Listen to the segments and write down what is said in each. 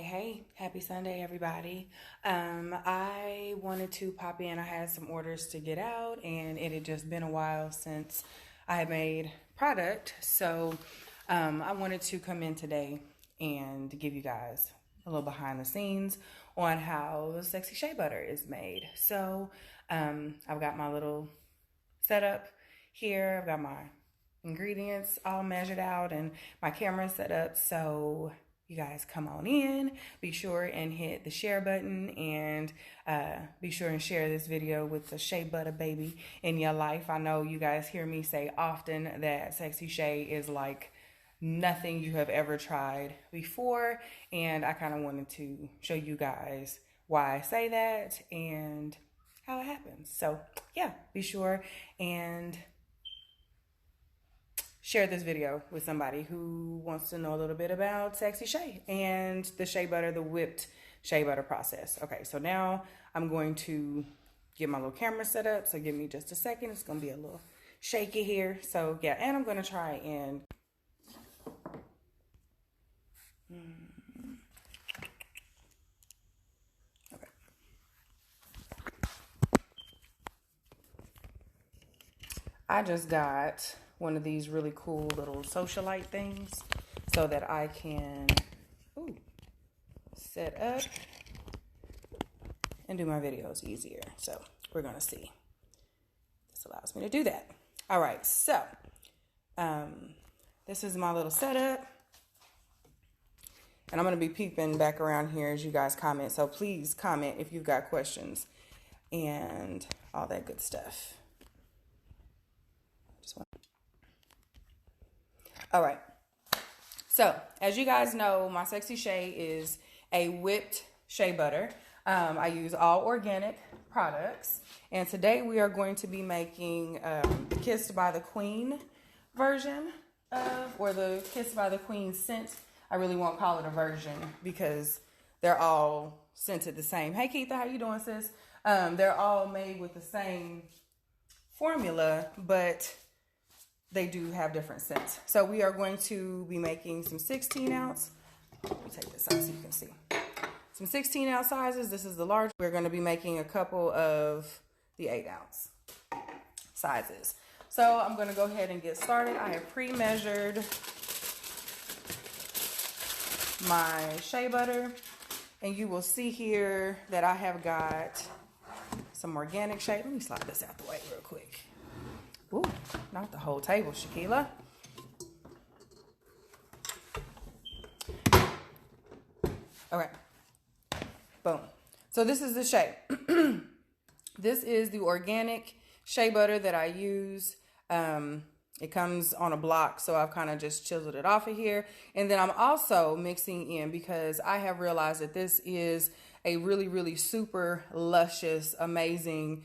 Hey, happy Sunday, everybody. I wanted to pop in. I had some orders to get out, and it had just been a while since I had made product. So I wanted to come in today and give you guys a little behind the scenes on how the SexeShea Butter is made. So I've got my little setup here. I've got my ingredients all measured out and my camera set up. So you guys come on in, be sure and hit the share button, and be sure and share this video with the Shea Butter baby in your life. I know you guys hear me say often that SexeShea is like nothing you have ever tried before, and I kind of wanted to show you guys why I say that and how it happens. So yeah, be sure and share this video with somebody who wants to know a little bit about SexeShea and the shea butter, the whipped shea butter process. Okay, so now I'm going to get my little camera set up. So give me just a second. It's going to be a little shaky here. So yeah, and I'm going to try and okay. I just got one of these really cool little socialite things so that I can set up and do my videos easier. So we're gonna see. This allows me to do that. All right, so this is my little setup, and I'm gonna be peeping back around here as you guys comment. So please comment if you've got questions and all that good stuff. All right, so as you guys know, my SexeShea is a whipped shea butter. I use all organic products, and today we are going to be making the Kissed by the Queen version or the Kissed by the Queen scent. I really won't call it a version because they're all scented the same. Hey Keitha, how you doing, sis? They're all made with the same formula, but they do have different scents. So we are going to be making some 16 ounce. Let me take this out so you can see. Some 16 ounce sizes. This is the large. We're going to be making a couple of the 8 ounce sizes. So I'm going to go ahead and get started. I have pre-measured my shea butter, and you will see here that I have got some organic shea. Let me slide this out the way real quick. Ooh, not the whole table, Shaquila. Okay. Boom. So this is the shea. This is the organic shea butter that I use. It comes on a block, so I've kind of just chiseled it off of here. And then I'm also mixing in, because I have realized that this is a really, really super luscious, amazing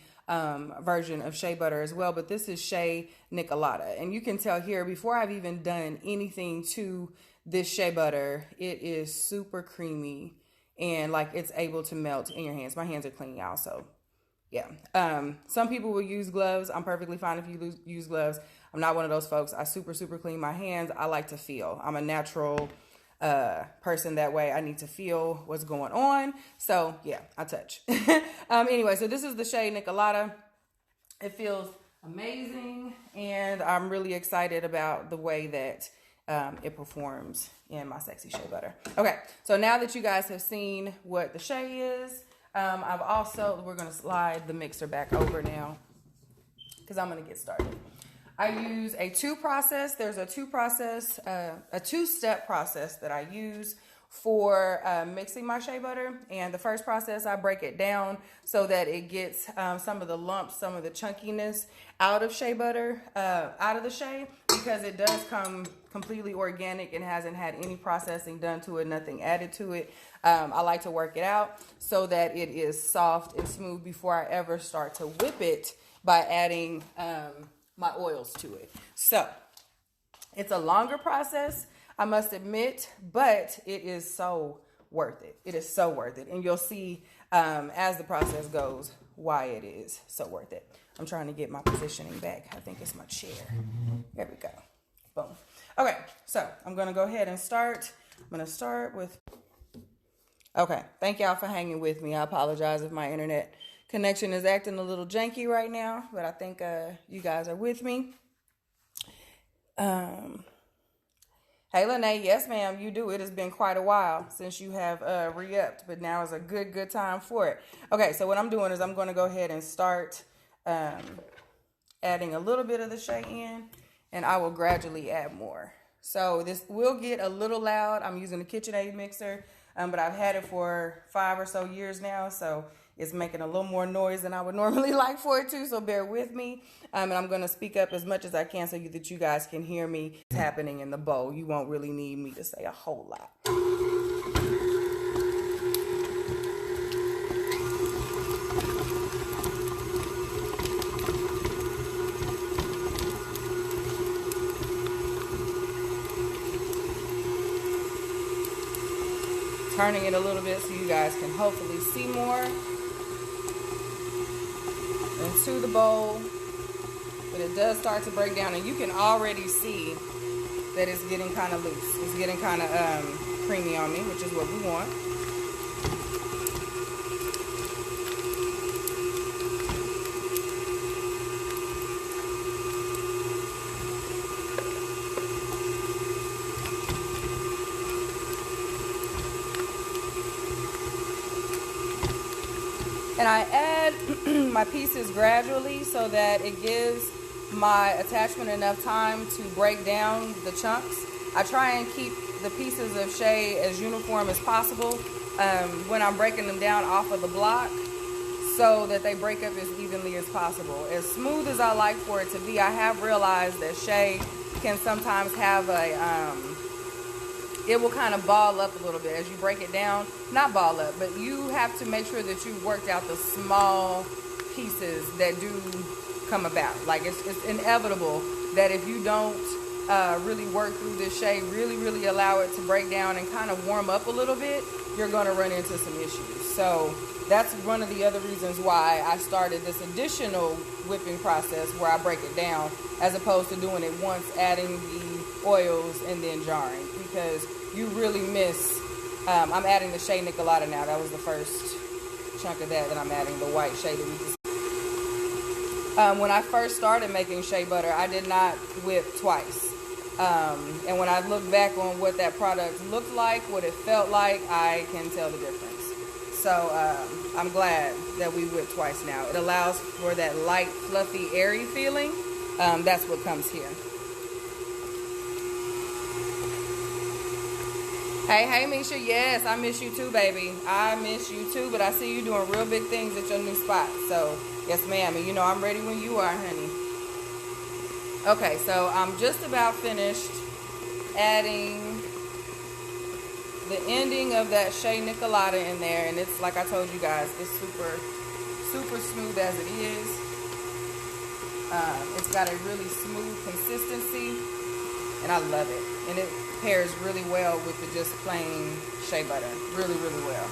version of shea butter as well. But this is Shea Nicolata. And you can tell here, before I've even done anything to this shea butter, it is super creamy and like it's able to melt in your hands. My hands are clean, y'all, so yeah. Some people will use gloves. I'm perfectly fine if you use gloves. I'm not one of those folks. I super clean my hands. I like to feel. I'm a natural person that way. I need to feel what's going on. So yeah, I touch. Anyway, so this is the Shea Nicolata. It feels amazing, and I'm really excited about the way that it performs in my SexeShea butter. Okay, so now that you guys have seen what the shea is, we're going to slide the mixer back over now because I'm going to get started. I use a two-process. There's a two-step process that I use for mixing my shea butter. And the first process, I break it down so that it gets some of the lumps, some of the chunkiness out of shea butter, out of the shea, because it does come completely organic and hasn't had any processing done to it, nothing added to it. I like to work it out so that it is soft and smooth before I ever start to whip it by adding my oils to it. So it's a longer process, I must admit, but it is so worth it. It is so worth it. And you'll see as the process goes why it is so worth it. I'm trying to get my positioning back. I think it's my chair. There we go. Boom. Okay, so I'm going to go ahead and start. I'm going to start with Okay, thank y'all for hanging with me. I apologize if my internet connection is acting a little janky right now, but I think you guys are with me. Hey, Lene, yes, ma'am, you do. It has been quite a while since you have re-upped, but now is a good time for it. Okay, so what I'm doing is I'm going to go ahead and start adding a little bit of the Shea in, and I will gradually add more. So this will get a little loud. I'm using a KitchenAid mixer. But I've had it for 5 or so years now, so it's making a little more noise than I would normally like for it to, so bear with me. And I'm going to speak up as much as I can so that you guys can hear me. It's happening in the bowl. You won't really need me to say a whole lot. Turning it a little bit so you guys can hopefully see more into the bowl. But it does start to break down, and you can already see that it's getting kind of loose. It's getting kind of creamy on me, which is what we want. And I add my pieces gradually so that it gives my attachment enough time to break down the chunks. I try and keep the pieces of Shea as uniform as possible when I'm breaking them down off of the block so that they break up as evenly as possible. As smooth as I like for it to be, I have realized that Shea can sometimes have it will kind of ball up a little bit as you break it down. Not ball up, but you have to make sure that you've worked out the small pieces that do come about. Like it's inevitable that if you don't really work through this Shea, really allow it to break down and kind of warm up a little bit, you're going to run into some issues. So that's one of the other reasons why I started this additional whipping process where I break it down as opposed to doing it once, adding the oils and then jarring, because you really miss. I'm adding the Shea Nicolata now. That was the first chunk of that. Then I'm adding the white Shea that we just. When I first started making Shea Butter, I did not whip twice. And when I look back on what that product looked like, what it felt like, I can tell the difference. So I'm glad that we whip twice now. It allows for that light, fluffy, airy feeling. That's what comes here. Hey, Misha, yes, I miss you too, baby. I miss you too, but I see you doing real big things at your new spot. So, yes, ma'am, and you know I'm ready when you are, honey. Okay, so I'm just about finished adding the ending of that Shea Nicolata in there, and it's, like I told you guys, it's super smooth as it is. It's got a really smooth consistency, and I love it. And it pairs really well with the just plain Shea Butter. Really well.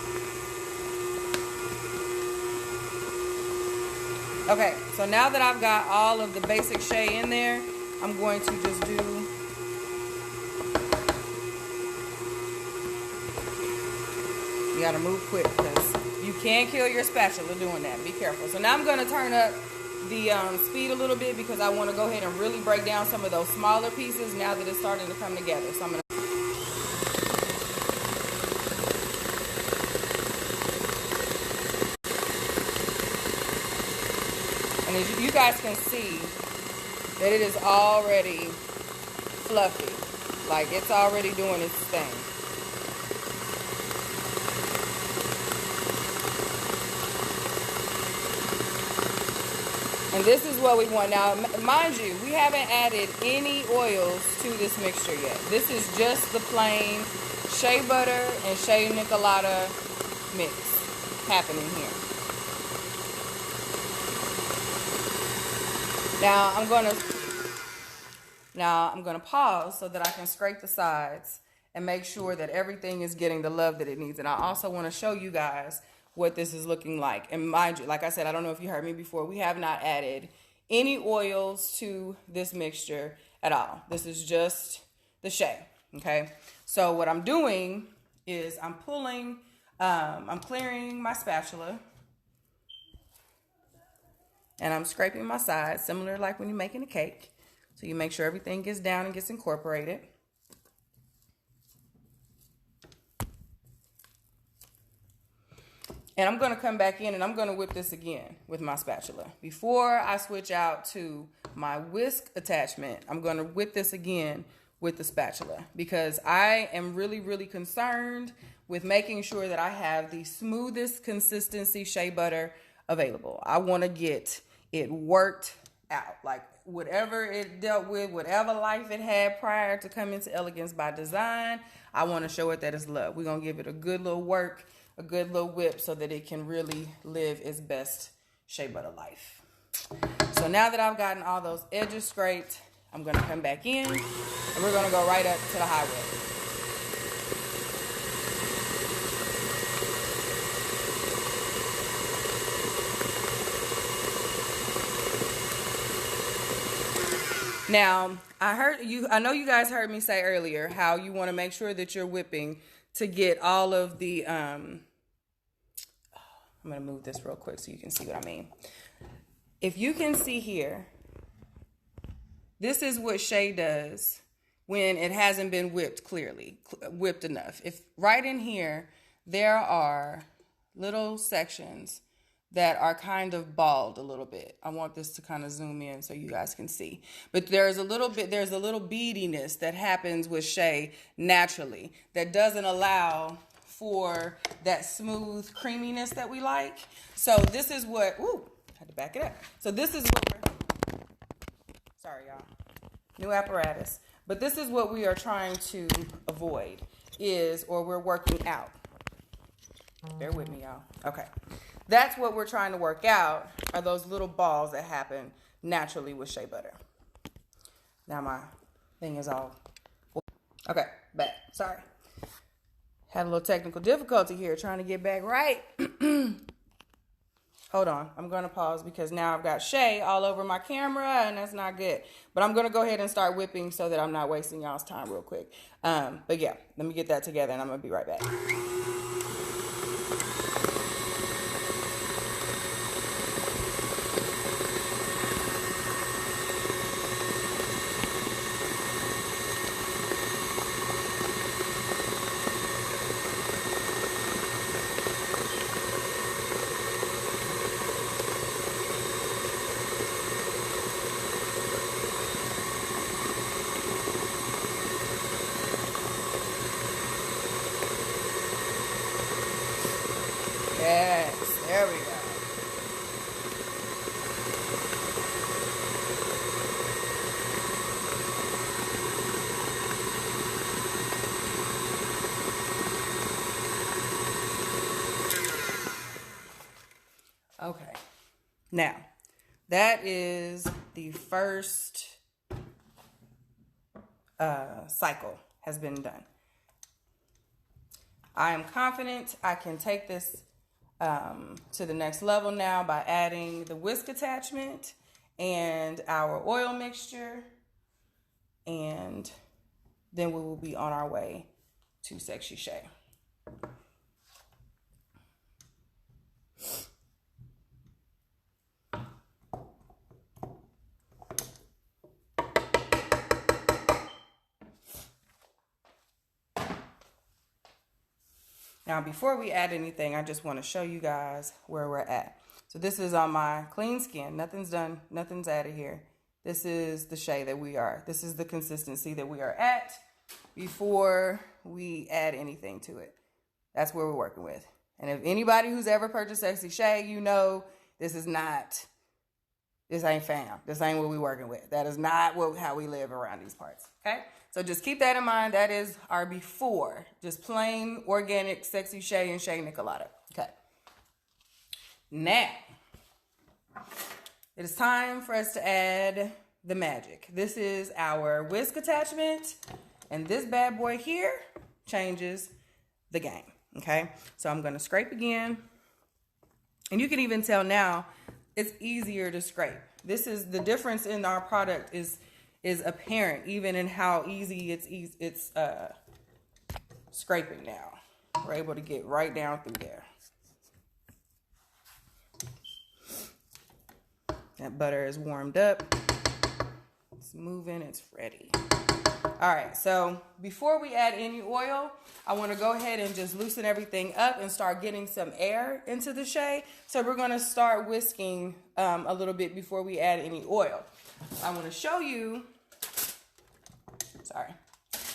Okay, so now that I've got all of the basic Shea in there, I'm going to just do you gotta move quick because you can kill your spatula doing that. Be careful. So now I'm going to turn up the speed a little bit because I want to go ahead and really break down some of those smaller pieces now that it's starting to come together. So I'm going to and as you guys can see that it is already fluffy. Like it's already doing its thing. And this is what we want. Now, mind you, we haven't added any oils to this mixture yet. This is just the plain Shea Butter and Shea Nicolata mix happening here. Now, I'm going to pause so that I can scrape the sides and make sure that everything is getting the love that it needs. And I also want to show you guys what this is looking like. And mind you, like I said, I don't know if you heard me before, we have not added any oils to this mixture at all. This is just the Shea, okay? So what I'm doing is I'm pulling I'm clearing my spatula. And I'm scraping my sides, similar like when you're making a cake. So you make sure everything gets down and gets incorporated. And I'm going to come back in and I'm going to whip this again with my spatula. Before I switch out to my whisk attachment, I'm going to whip this again with the spatula because I am really, really concerned with making sure that I have the smoothest consistency shea butter available. I want to get it worked out. Like whatever it dealt with, whatever life it had prior to coming to Elegance by Design, I want to show it that it's love. We're going to give it a good little work, a good little whip so that it can really live its best shea butter life. So now that I've gotten all those edges scraped, I'm going to come back in and we're going to go right up to the high whip. Now, I know you guys heard me say earlier how you want to make sure that you're whipping to get all of the, I'm going to move this real quick so you can see what I mean. If you can see here, this is what Shea does when it hasn't been whipped enough. If right in here, there are little sections that are kind of bald a little bit. I want this to kind of zoom in so you guys can see. But there's a little beadiness that happens with Shea naturally that doesn't allow for that smooth creaminess that we like. So this is what, had to back it up. So this is what, sorry y'all, new apparatus. But this is what we are trying to avoid or we're working out. Bear with me, y'all. Okay. That's what we're trying to work out, are those little balls that happen naturally with shea butter. Now my thing is all... Okay, back. Sorry. Had a little technical difficulty here trying to get back right. Hold on. I'm going to pause because now I've got shea all over my camera and that's not good. But I'm going to go ahead and start whipping so that I'm not wasting y'all's time real quick. But yeah, let me get that together and I'm going to be right back. Yes, there we go. Okay, now that is the first cycle has been done. I am confident I can take this to the next level now by adding the whisk attachment and our oil mixture, and then we will be on our way to Sexy Shea. Now, before we add anything, I just want to show you guys where we're at. So this is on my clean skin. Nothing's done. Nothing's added here. This is the shea that we are. This is the consistency that we are at before we add anything to it. That's where we're working with. And if anybody who's ever purchased Sexy Shea, you know this ain't fam. This ain't what we're working with. That is not how we live around these parts. Okay? So just keep that in mind. That is our before. Just plain organic Sexy Shea and Shea Nicolata. Okay. Now, it is time for us to add the magic. This is our whisk attachment. And this bad boy here changes the game. Okay? So I'm going to scrape again. And you can even tell now it's easier to scrape. This is the difference in our product is apparent even in how easy it's scraping now. we're able to get right down through there. That butter is warmed up. It's moving, it's ready. All right, so before we add any oil, I want to go ahead and just loosen everything up and start getting some air into the Shea. So we're going to start whisking a little bit before we add any oil. I want to show you, I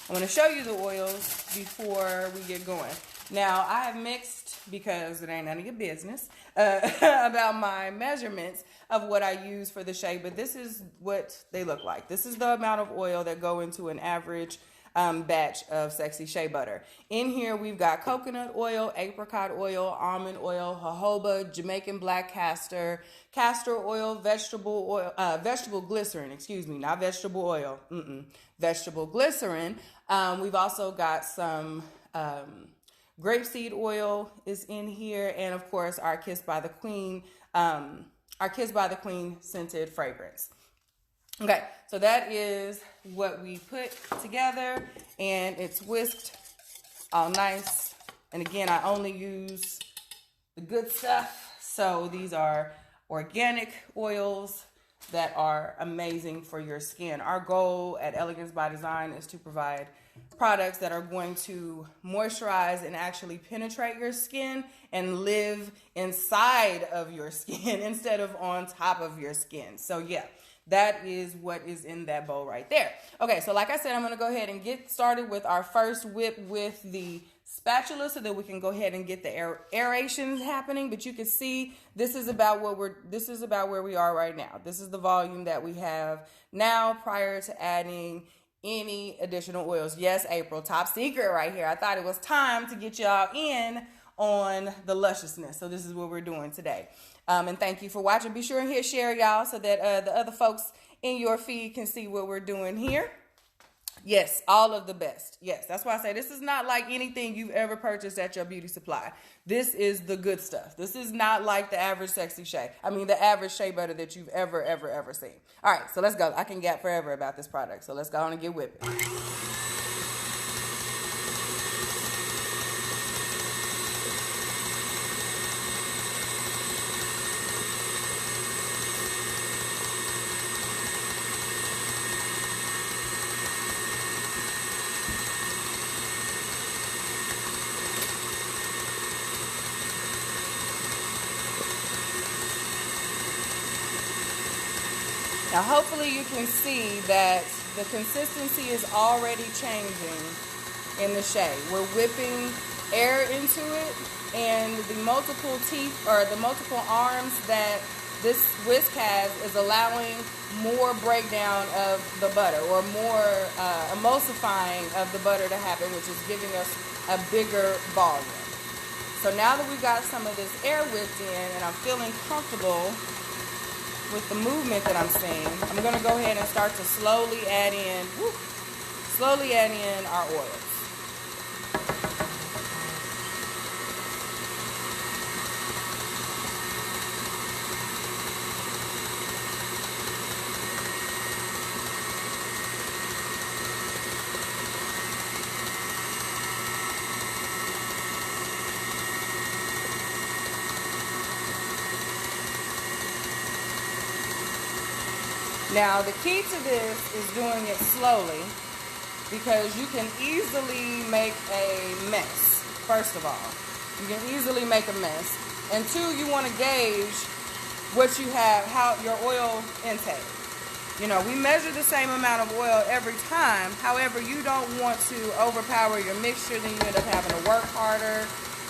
want to show you the oils before we get going. Now, I have mixed, because it ain't none of your business, about my measurements of what I use for the Shea, but this is what they look like. This is the amount of oil that go into an average batch of SexeShea Butter. In here, we've got coconut oil, apricot oil, almond oil, jojoba, Jamaican black castor, castor oil, vegetable glycerin, excuse me, not vegetable oil, vegetable glycerin. We've also got some grapeseed oil is in here, and of course our Kiss by the Queen, scented fragrance. Okay, so that is what we put together, and it's whisked all nice. And again, I only use the good stuff. So these are organic oils that are amazing for your skin. Our goal at Elegance by Design is to provide products that are going to moisturize and actually penetrate your skin and live inside of your skin instead of on top of your skin. So yeah, that is what is in that bowl right there. Okay, so like I said, I'm going to go ahead and get started with our first whip with the spatula so that we can go ahead and get the aerations happening. But you can see this is about where we are right now. This is the volume that we have now prior to adding any additional oils. Yes, April, top secret right here. I thought it was time to get y'all in on the lusciousness. So this is what we're doing today. And thank you for watching. Be sure and hit share, y'all, so that the other folks in your feed can see what we're doing here. Yes, all of the best. Yes, that's why I say this is not like anything you've ever purchased at your beauty supply. This is the good stuff. This is not like the average the average shea butter that you've ever seen. All right, so let's go. I can gap forever about this product, so let's go on and get whipping. Now, hopefully you can see that the consistency is already changing in the Shea. We're whipping air into it, and the multiple teeth or the multiple arms that this whisk has is allowing more breakdown of the butter or more emulsifying of the butter to happen, which is giving us a bigger volume. So now that we've got some of this air whipped in and I'm feeling comfortable with the movement that I'm seeing, I'm going to go ahead and start to slowly add in our oils. Now, the key to this is doing it slowly, because you can easily make a mess. First of all, you can easily make a mess. And two, you want to gauge what you have, how your oil intake. You know, we measure the same amount of oil every time. However, you don't want to overpower your mixture, then you end up having to work harder.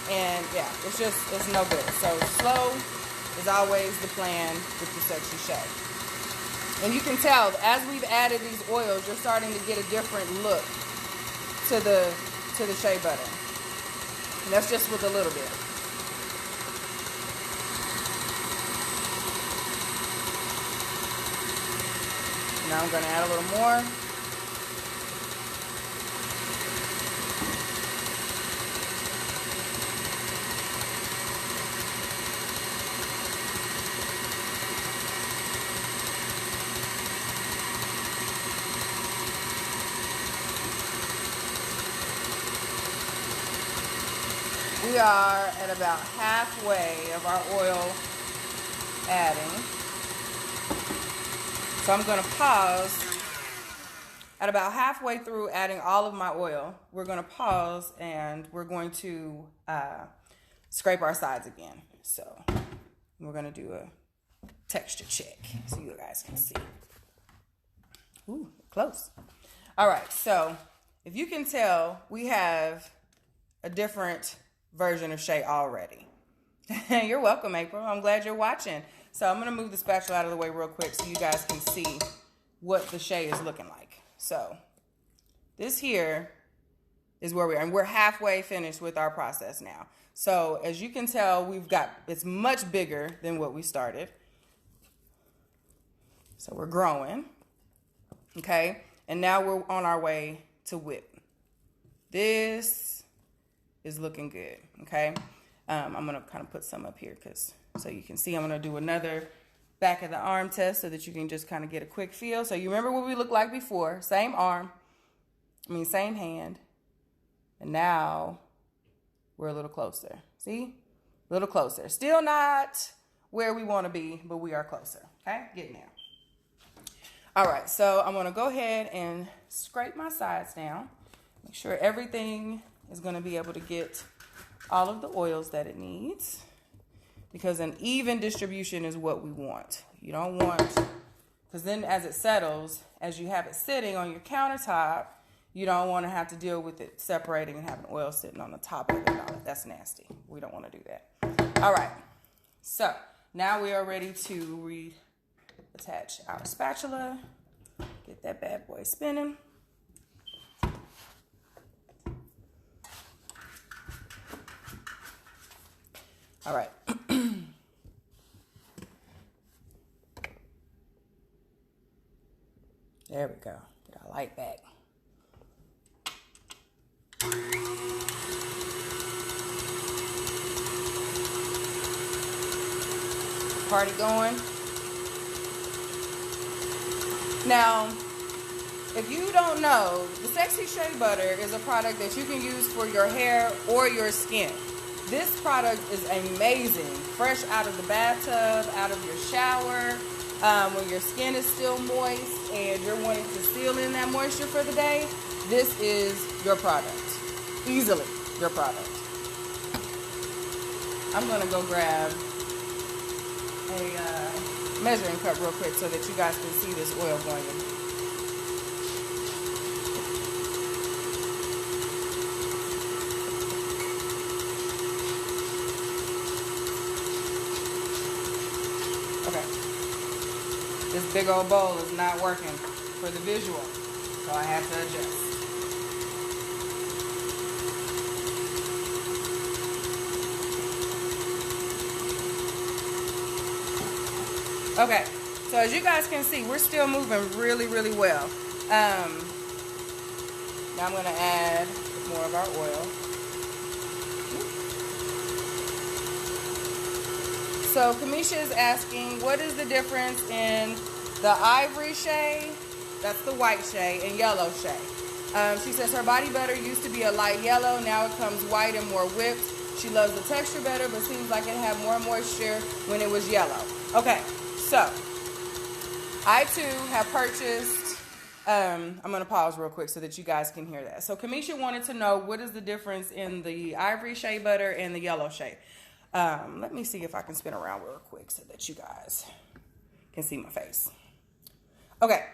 And yeah, it's no good. So slow is always the plan with the SexeShea. And you can tell, as we've added these oils, you're starting to get a different look to the shea butter. And that's just with a little bit. Now I'm going to add a little more. We are at about halfway of our oil adding. So I'm going to pause. At about halfway through adding all of my oil, we're going to pause and we're going to scrape our sides again. So we're going to do a texture check so you guys can see. Ooh, close. All right, so if you can tell, we have a different version of Shea already. You're welcome, April. I'm glad you're watching. So I'm going to move the spatula out of the way real quick so you guys can see what the Shea is looking like. So this here is where we are, and we're halfway finished with our process now. So as you can tell, it's much bigger than what we started. So we're growing, okay? And now we're on our way to whip. This is looking good, okay? I'm gonna kind of put some up here so you can see. I'm gonna do another back of the arm test so that you can just kind of get a quick feel. So you remember what we looked like before, same hand. And now we're a little closer. See? A little closer. Still not where we want to be, but we are closer. Okay? Getting there. All right, so I'm going to go ahead and scrape my sides down. Make sure everything is going to be able to get all of the oils that it needs, because an even distribution is what we want. You don't want, because then as it settles, as you have it sitting on your countertop, you don't want to have to deal with it separating and having oil sitting on the top of it. No, that's nasty. We don't want to do that. All right, so now we are ready to reattach our spatula. Get that bad boy spinning. All right. There we go. Get our light back. Party going. Now, if you don't know, the SexeShea Butter is a product that you can use for your hair or your skin. This product is amazing, fresh out of the bathtub, out of your shower, when your skin is still moist and you're wanting to seal in that moisture for the day. This is your product, easily your product. I'm gonna go grab a measuring cup real quick so that you guys can see this oil going in. Okay, this big old bowl is not working for the visual, so I have to adjust. Okay, so as you guys can see, we're still moving really, really well. Now I'm going to add more of our oil. So Kamisha is asking, what is the difference in the ivory Shea, that's the white Shea, and yellow Shea? She says her body butter used to be a light yellow, now it comes white and more whipped. She loves the texture better, but seems like it had more moisture when it was yellow. Okay, so I too have purchased, I'm going to pause real quick so that you guys can hear that. So Kamisha wanted to know what is the difference in the ivory Shea butter and the yellow Shea. Let me see if I can spin around real quick so that you guys can see my face. Okay.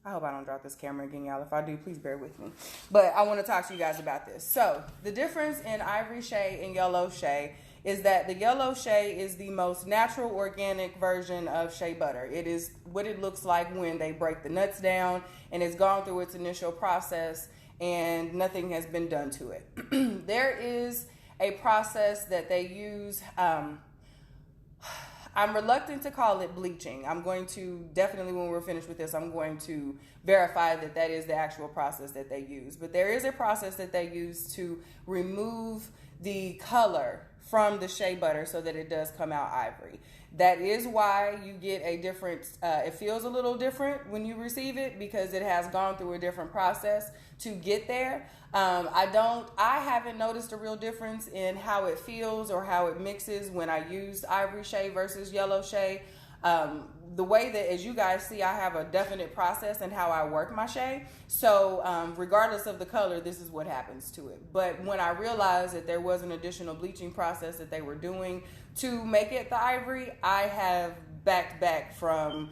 I hope I don't drop this camera again, y'all. If I do, please bear with me. But I want to talk to you guys about this. So the difference in ivory Shea and yellow Shea is that the yellow Shea is the most natural, organic version of shea butter. It is what it looks like when they break the nuts down and it's gone through its initial process and nothing has been done to it. There is a process that they use. I'm reluctant to call it bleaching. I'm going to definitely, when we're finished with this, I'm going to verify that that is the actual process that they use. But there is a process that they use to remove the color from the Shea Butter so that it does come out ivory. That is why you get a different, it feels a little different when you receive it because it has gone through a different process to get there. I haven't noticed a real difference in how it feels or how it mixes when I use ivory Shea versus yellow Shea. The way that, as you guys see, I have a definite process in how I work my Shea. So regardless of the color, this is what happens to it. But when I realized that there was an additional bleaching process that they were doing to make it the ivory, I have backed back from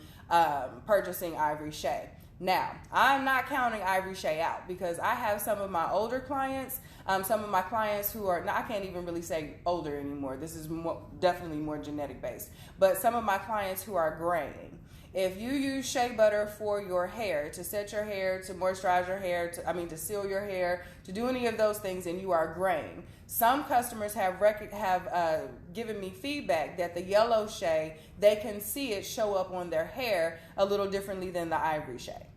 purchasing ivory Shea. Now, I'm not counting ivory Shea out because I have some of my older clients, some of my clients who are, I can't even really say older anymore. This is definitely more genetic based. But some of my clients who are graying. If you use Shea Butter for your hair, to set your hair, to moisturize your hair, to seal your hair, to do any of those things, and you are graying, some customers have given me feedback that the yellow Shea, they can see it show up on their hair a little differently than the ivory Shea.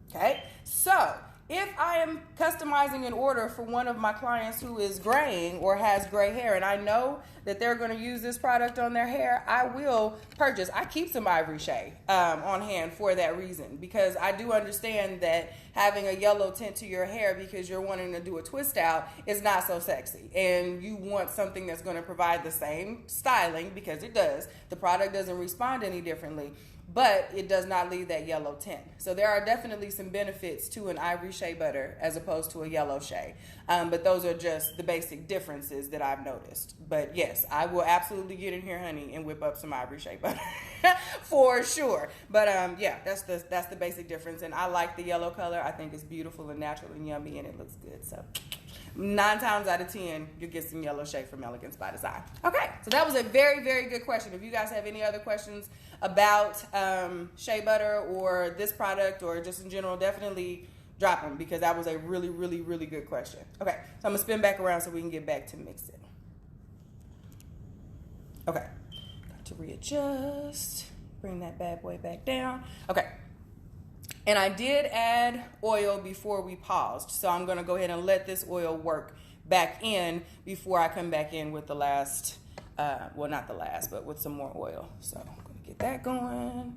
Okay, so if I am customizing an order for one of my clients who is graying or has gray hair and I know that they're going to use this product on their hair, I will purchase. I keep some ivory Shea on hand for that reason because I do understand that having a yellow tint to your hair because you're wanting to do a twist out is not so sexy, and you want something that's going to provide the same styling because it does. The product doesn't respond any differently, but it does not leave that yellow tint. So there are definitely some benefits to an ivory Shea Butter as opposed to a yellow Shea. But those are just the basic differences that I've noticed. But yes, I will absolutely get in here, honey, and whip up some ivory Shea Butter for sure. But yeah, that's the basic difference. And I like the yellow color. I think it's beautiful and natural and yummy, and it looks good. So 9 times out of 10, you'll get some yellow Shea from Elegance by Design. Okay, so that was a very, very good question. If you guys have any other questions about Shea Butter or this product or just in general, definitely drop them because that was a really, really, really good question. Okay, so I'm going to spin back around so we can get back to mixing. Okay, got to readjust, bring that bad boy back down. Okay. And I did add oil before we paused, so I'm going to go ahead and let this oil work back in before I come back in with the last, well, not the last, but with some more oil. So I'm going to get that going.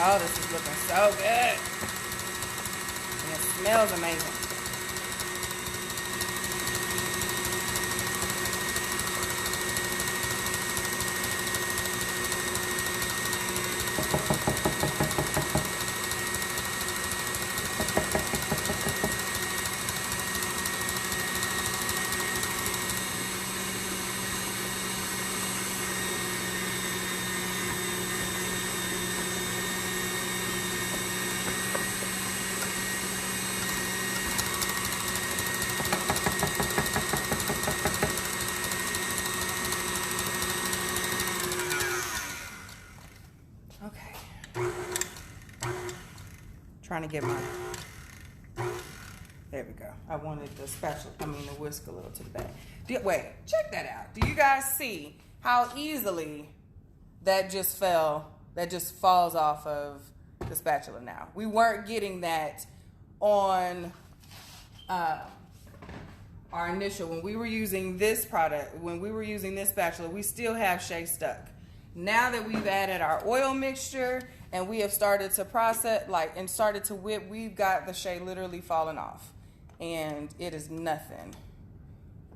Oh, this is looking so good. And it smells amazing. Trying to get my, there we go. I wanted the the whisk a little to the back. Wait, check that out. Do you guys see how easily that just falls off of the spatula now? We weren't getting that on our initial, when we were using this product, when we were using this spatula, we still have Shea stuck. Now that we've added our oil mixture and we have started to process, and started to whip, we've got the Shea literally falling off. And it is nothing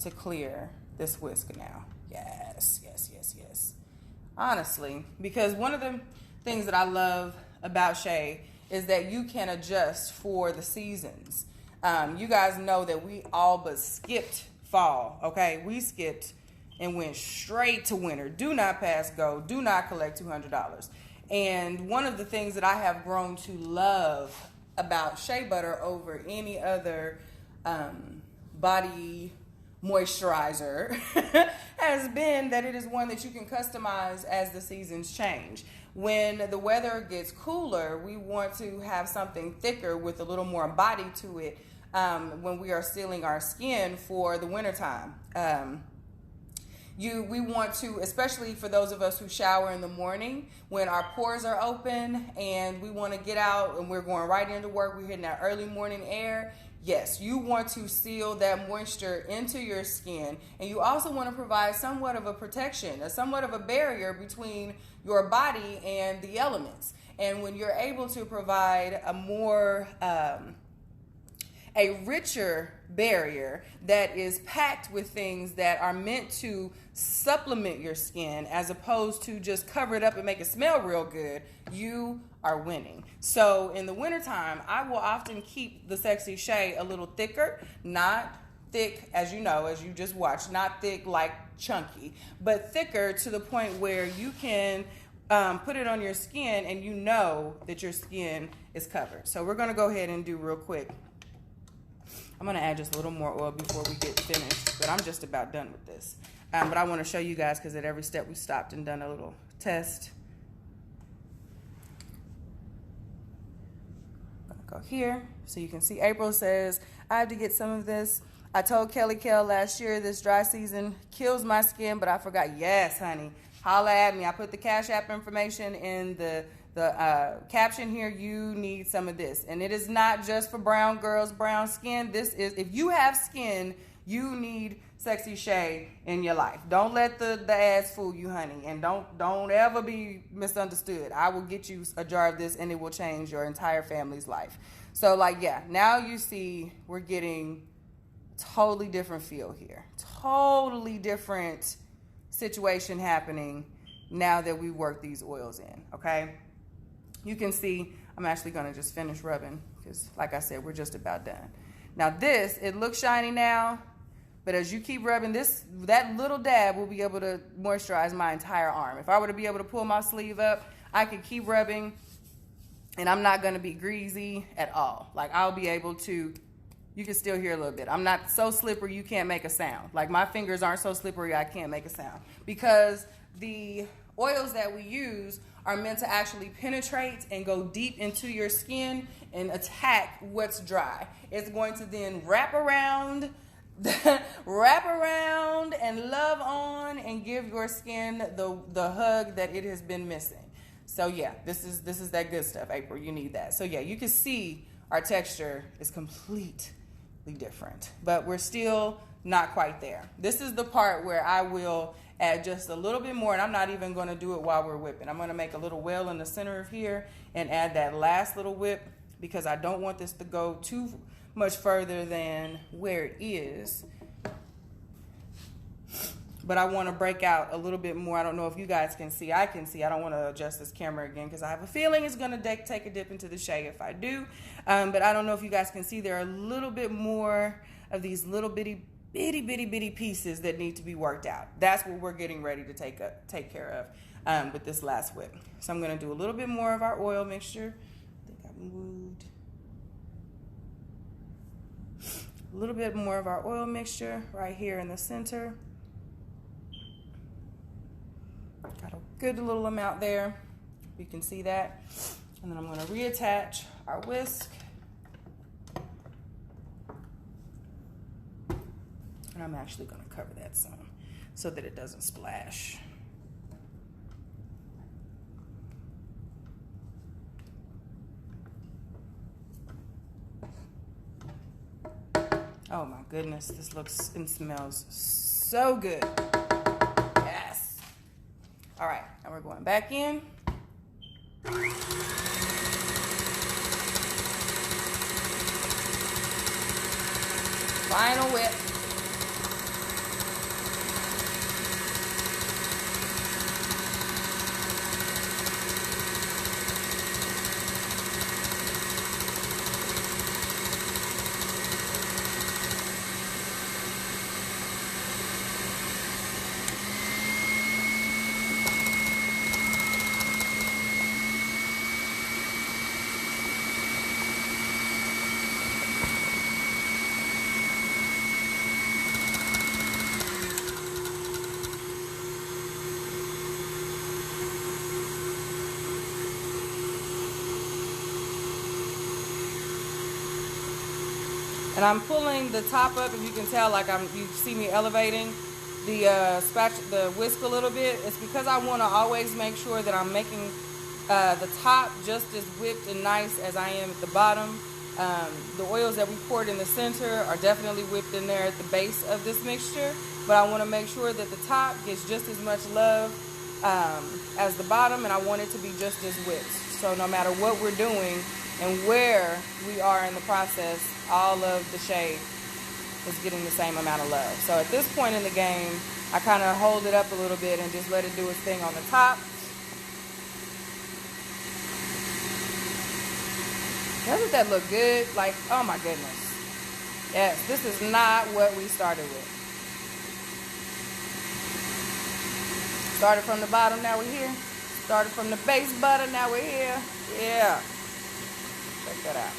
to clear this whisk now. Yes, yes, yes, yes. Honestly, because one of the things that I love about Shea is that you can adjust for the seasons. You guys know that we all but skipped fall, okay? We skipped and went straight to winter. Do not pass go. Do not collect $200. And one of the things that I have grown to love about Shea Butter over any other body moisturizer has been that it is one that you can customize as the seasons change. When the weather gets cooler, we want to have something thicker with a little more body to it when we are sealing our skin for the wintertime. We want to, especially for those of us who shower in the morning, when our pores are open and we want to get out and we're going right into work, we're hitting that early morning air. Yes, you want to seal that moisture into your skin, and you also want to provide somewhat of a protection, somewhat of a barrier between your body and the elements. And when you're able to provide a richer barrier that is packed with things that are meant to supplement your skin as opposed to just cover it up and make it smell real good, you are winning. So in the wintertime, I will often keep the Sexy Shea a little thicker, not thick, as you know, as you just watched, not thick like chunky, but thicker to the point where you can put it on your skin and you know that your skin is covered. So we're going to go ahead and do real quick. I'm going to add just a little more oil before we get finished, but I'm just about done with this. But I want to show you guys because at every step we stopped and done a little test. I'm going to go here so you can see. April says, I have to get some of this. I told Kelly Kell last year this dry season kills my skin, but I forgot. Yes, honey. Holla at me. I put the Cashapp information in the caption here. You need some of this, and it is not just for brown girls, brown skin. This is, if you have skin, you need Sexy Shea in your life. Don't let the ads fool you, honey, and don't ever be misunderstood. I will get you a jar of this, and it will change your entire family's life. So, like, yeah, now you see we're getting totally different feel here, totally different situation happening now that we work these oils in. Okay. You can see I'm actually going to just finish rubbing because, like I said, we're just about done. Now this, it looks shiny now, but as you keep rubbing this, that little dab will be able to moisturize my entire arm. If I were to be able to pull my sleeve up, I could keep rubbing and I'm not going to be greasy at all. Like I'll be able to, you can still hear a little bit. I'm not so slippery you can't make a sound. Like my fingers aren't so slippery I can't make a sound because the oils that we use are meant to actually penetrate and go deep into your skin and attack what's dry. It's going to then wrap around and love on and give your skin the hug that it has been missing. So yeah, this is that good stuff, April. You need that. So yeah, you can see our texture is completely different, but we're still not quite there. This is the part where I will add just a little bit more, and I'm not even going to do it while we're whipping. I'm going to make a little well in the center of here and add that last little whip because I don't want this to go too much further than where it is. But I want to break out a little bit more. I don't know if you guys can see. I can see. I don't want to adjust this camera again because I have a feeling it's going to take a dip into the Shea if I do. But I don't know if you guys can see. There are a little bit more of these little bitty pieces that need to be worked out. That's what we're getting ready to take care of with this last whip. So I'm going to do a little bit more of our oil mixture. I think I moved a little bit more of our oil mixture right here in the center. Got a good little amount there. You can see that. And then I'm going to reattach our whisk. And I'm actually going to cover that some so that it doesn't splash. Oh my goodness, this looks and smells so good. Yes. All right, now we're going back in. Final whip. And I'm pulling the top up, if you can tell, like you see me elevating the the whisk a little bit. It's because I want to always make sure that I'm making the top just as whipped and nice as I am at the bottom. The oils that we poured in the center are definitely whipped in there at the base of this mixture, but I want to make sure that the top gets just as much love as the bottom, and I want it to be just as whipped. So no matter what we're doing and where we are in the process, all of the Shea is getting the same amount of love. So at this point in the game, I kind of hold it up a little bit and just let it do its thing on the top. Doesn't that look good? Like, oh my goodness. Yes, this is not what we started with. Started from the bottom, now we're here. Started from the base butter, now we're here. Yeah. Check that out.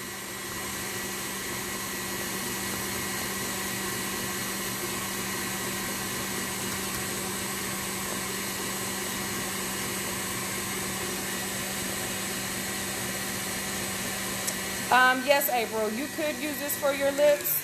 Yes, April, you could use this for your lips.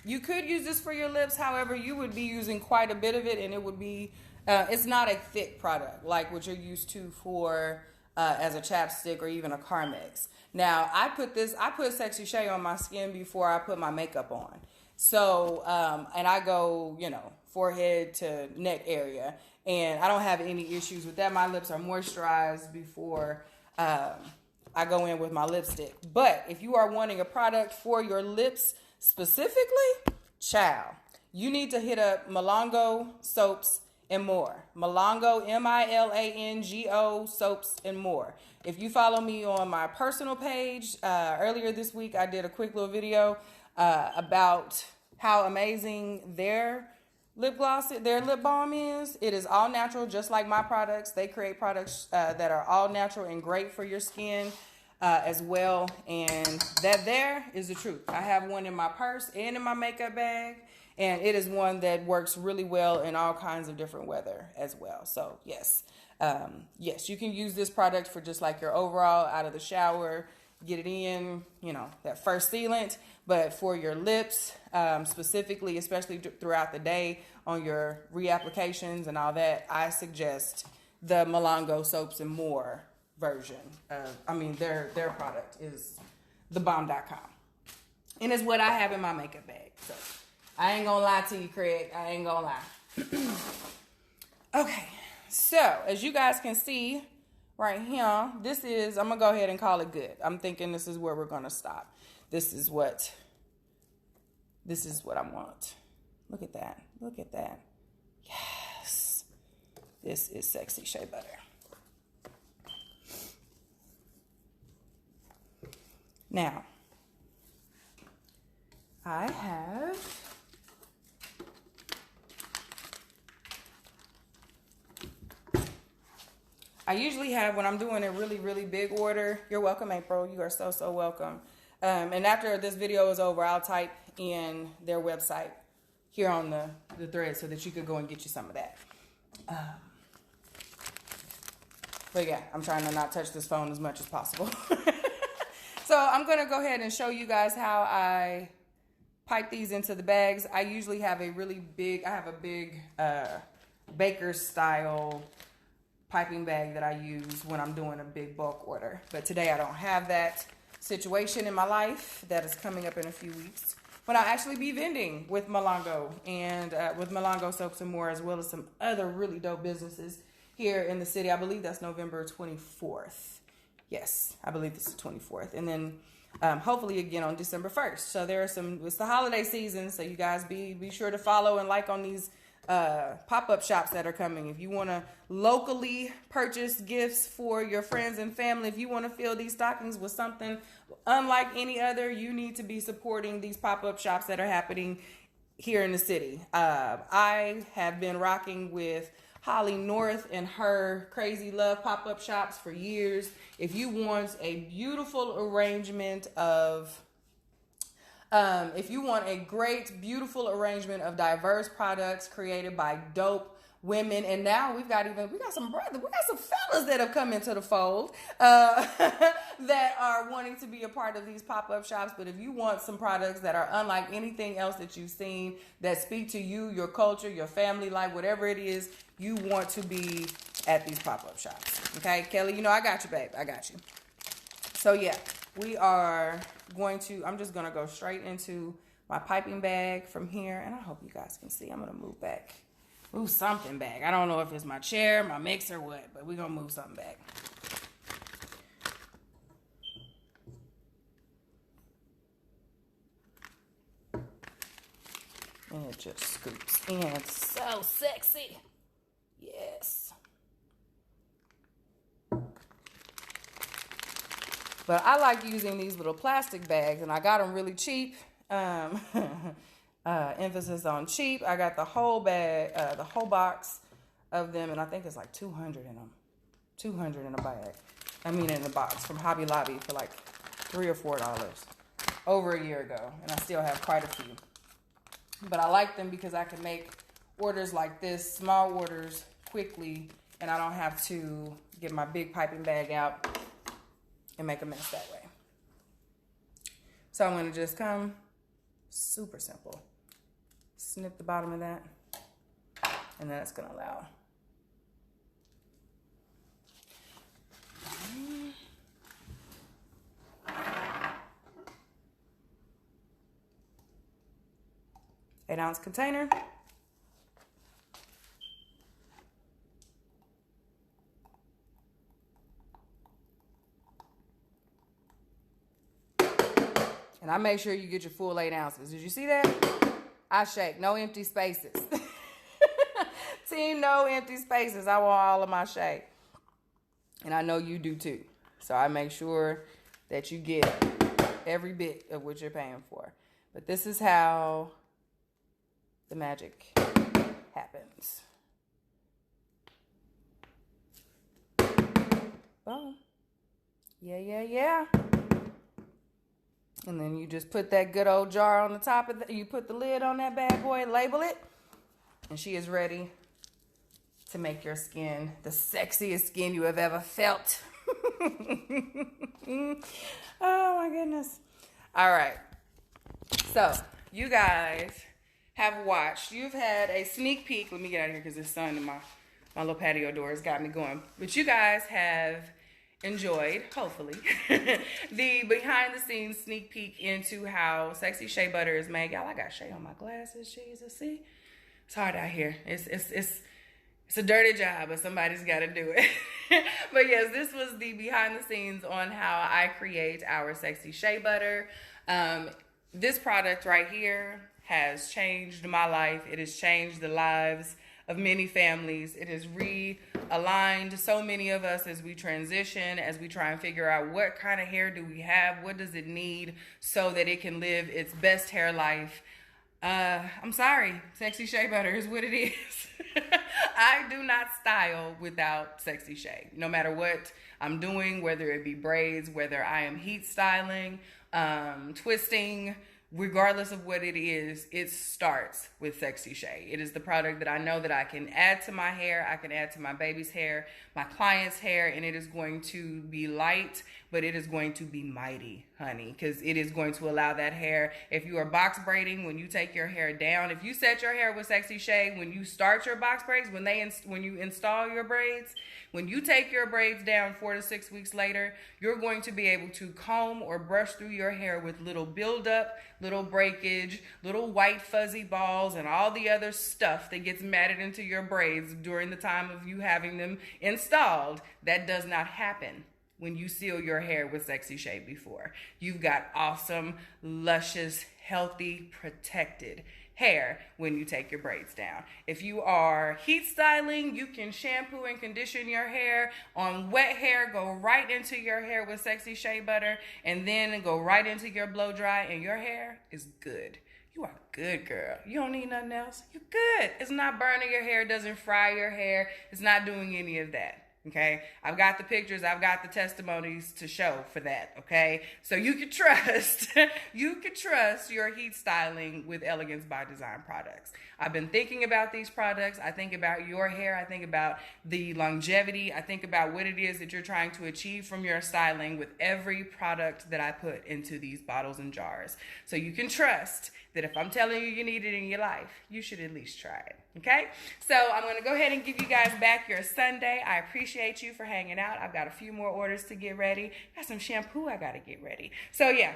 You could use this for your lips. However, you would be using quite a bit of it, and it would be, it's not a thick product like what you're used to for as a chapstick or even a Carmex. Now, I put SexeShea on my skin before I put my makeup on. So, and I go, forehead to neck area, and I don't have any issues with that. My lips are moisturized before I go in with my lipstick. But if you are wanting a product for your lips specifically, child, you need to hit up Milongo Soaps and More. Milongo, Milango Soaps and More. If you follow me on my personal page, earlier this week I did a quick little video about how amazing their lip gloss, their lip balm is. It is all natural, just like my products. They create products that are all natural and great for your skin as well. And that there is the truth. I have one in my purse and in my makeup bag, and it is one that works really well in all kinds of different weather as well. So yes, yes, you can use this product for just like your overall out of the shower, get it in, that first sealant. But for your lips, specifically, especially throughout the day on your reapplications and all that, I suggest the Milongo Soaps and More version. Their product is thebomb.com. And it's what I have in my makeup bag. So I ain't gonna lie to you, Craig. I ain't gonna lie. Okay, so as you guys can see right here, I'm gonna go ahead and call it good. I'm thinking this is where we're gonna stop. This is what I want. Look at that. Look at that. Yes. This is SexeShea Butter. Now, I usually have, when I'm doing a really, really big order, you're welcome, April. You are so, so welcome. And after this video is over, I'll type in their website here on the thread so that you could go and get you some of that. But yeah, I'm trying to not touch this phone as much as possible. So I'm going to go ahead and show you guys how I pipe these into the bags. I usually have a big baker's style piping bag that I use when I'm doing a big bulk order. But today I don't have that situation in my life. That is coming up in a few weeks when I'll actually be vending with Milongo and with Milongo Soaps and More, as well as some other really dope businesses here in the city. I believe that's November 24th. Yes, I believe it's the 24th. And then hopefully again on December 1st. So it's the holiday season, so you guys be sure to follow and like on these pop-up shops that are coming. If you want to locally purchase gifts for your friends and family, if you want to fill these stockings with something unlike any other, you need to be supporting these pop-up shops that are happening here in the city. I have been rocking with Holly North and her Crazy Love pop-up shops for years. If you want a beautiful arrangement of if you want a great, beautiful arrangement of diverse products created by dope, women, and now we got some fellas that have come into the fold that are wanting to be a part of these pop-up shops. But if you want some products that are unlike anything else that you've seen, that speak to you, your culture, your family life, whatever it is, you want to be at these pop-up shops. Okay, Kelly, you know I got you, babe. I got you. So yeah, I'm just going to go straight into my piping bag from here. And I hope you guys can see. I'm going to move something back. I don't know if it's my chair, my mixer, what, but we're going to move something back. And it just scoops in. So sexy. Yes. But I like using these little plastic bags, and I got them really cheap. Emphasis on cheap. I got the whole bag, the whole box of them, and I think it's like 200 in them. 200 in a bag. In the box from Hobby Lobby for like $3 or $4 over a year ago, and I still have quite a few. But I like them because I can make orders like this, small orders, quickly, and I don't have to get my big piping bag out and make a mess that way. So I'm going to just come, super simple, snip the bottom of that, and then it's going to allow. Eight-ounce container. And I make sure you get your full 8 ounces. Did you see that? I shake. No empty spaces. Team, no empty spaces. I want all of my shake. And I know you do too. So I make sure that you get every bit of what you're paying for. But this is how the magic happens. Boom. Yeah. And then you just put that good old jar on the top of you put the lid on that bad boy, label it, and she is ready to make your skin the sexiest skin you have ever felt. Oh my goodness. All right. So you guys have watched. You've had a sneak peek. Let me get out of here because the sun in my little patio door has got me going. But you guys have enjoyed, hopefully, the behind-the-scenes sneak peek into how SexeShea Butter is made. Y'all, I got Shea on my glasses. Jesus, see? It's hard out here. It's a dirty job, but somebody's got to do it. But yes, this was the behind-the-scenes on how I create our SexeShea Butter. This product right here has changed my life. It has changed the lives of many families. It has realigned so many of us as we transition, as we try and figure out what kind of hair do we have, what does it need so that it can live its best hair life. I'm sorry, SexeShea Butter is what it is. I do not style without SexeShea. No matter what I'm doing, whether it be braids, whether I am heat styling, twisting, regardless of what it is, it starts with SexeShea. It is the product that I know that I can add to my hair, I can add to my baby's hair, my client's hair, and it is going to be light, but it is going to be mighty, honey, because it is going to allow that hair, if you are box braiding, when you take your hair down, if you set your hair with SexeShea, when you start your box braids, when you install your braids, when you take your braids down 4 to 6 weeks later, you're going to be able to comb or brush through your hair with little buildup, little breakage, little white fuzzy balls, and all the other stuff that gets matted into your braids during the time of you having them installed. That does not happen when you seal your hair with SexeShea before. You've got awesome, luscious, healthy, protected hair when you take your braids down. If you are heat styling, you can shampoo and condition your hair. On wet hair, go right into your hair with SexeShea Butter, and then go right into your blow dry, and your hair is good. You are good, girl. You don't need nothing else. You're good. It's not burning your hair. It doesn't fry your hair. It's not doing any of that. Okay, I've got the pictures, I've got the testimonies to show for that. Okay, so you can trust, you can trust your heat styling with Elegance by Design products. I've been thinking about these products. I think about your hair. I think about the longevity. I think about what it is that you're trying to achieve from your styling with every product that I put into these bottles and jars. So you can trust that if I'm telling you you need it in your life, you should at least try it. Okay, so I'm going to go ahead and give you guys back your Sunday. I appreciate you for hanging out. I've got a few more orders to get ready. Got some shampoo I got to get ready. So yeah,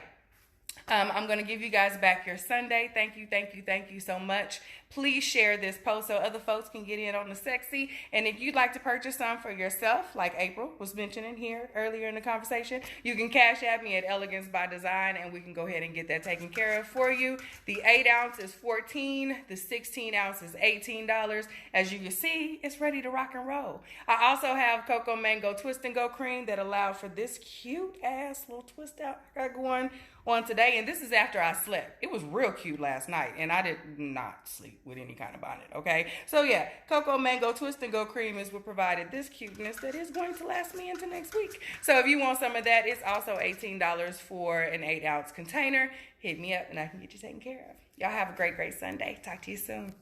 I'm going to give you guys back your Sunday. Thank you so much. Please share this post so other folks can get in on the sexy. And if you'd like to purchase some for yourself, like April was mentioning here earlier in the conversation, you can cash at me at ElegancebyDezign, and we can go ahead and get that taken care of for you. The 8 ounce is $14. The 16 ounce is $18. As you can see, it's ready to rock and roll. I also have Cocoa Mango Twist and Go Cream that allowed for this cute ass little twist out I got going on today. And this is after I slept. It was real cute last night, and I did not sleep with any kind of bonnet, okay? So yeah, Cocoa Mango Twist and Go Cream is what provided this cuteness that is going to last me into next week. So if you want some of that, it's also $18 for an 8 ounce container. Hit me up and I can get you taken care of. Y'all have a great Sunday. Talk to you soon.